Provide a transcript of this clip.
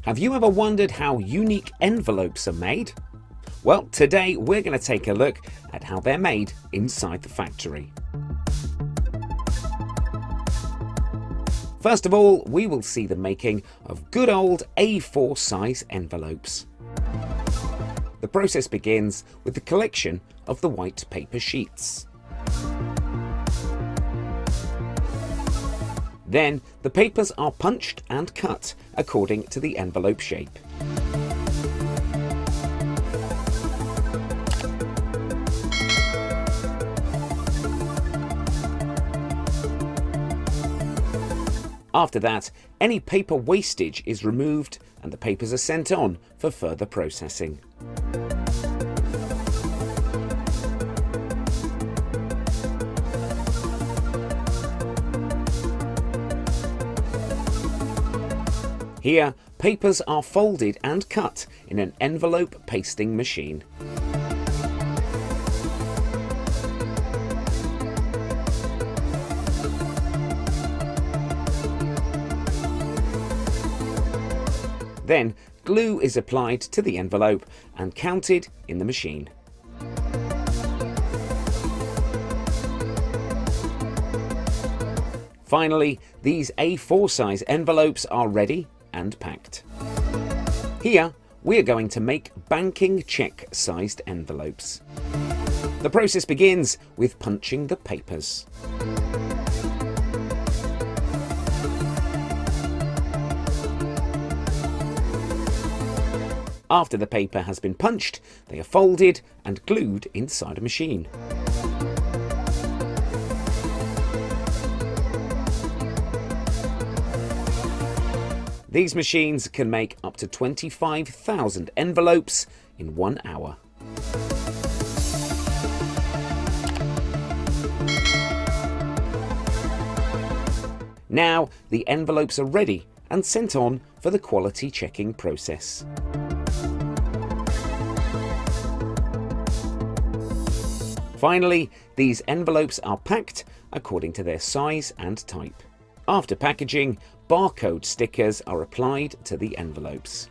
Have you ever wondered how unique envelopes are made? Well, today we're going to take a look at how they're made inside the factory. First of all, we will see the making of good old A4 size envelopes. The process begins with the collection of the white paper sheets. Then the papers are punched and cut according to the envelope shape. After that, any paper wastage is removed and the papers are sent on for further processing. Here, papers are folded and cut in an envelope pasting machine. Then, glue is applied to the envelope and counted in the machine. Finally, these A4 size envelopes are ready and packed. Here, we're going to make banking cheque sized envelopes. The process begins with punching the papers. After the paper has been punched, they are folded and glued inside a machine. These machines can make up to 25,000 envelopes in 1 hour. Now the envelopes are ready and sent on for the quality checking process. Finally, these envelopes are packed according to their size and type. After packaging, barcode stickers are applied to the envelopes.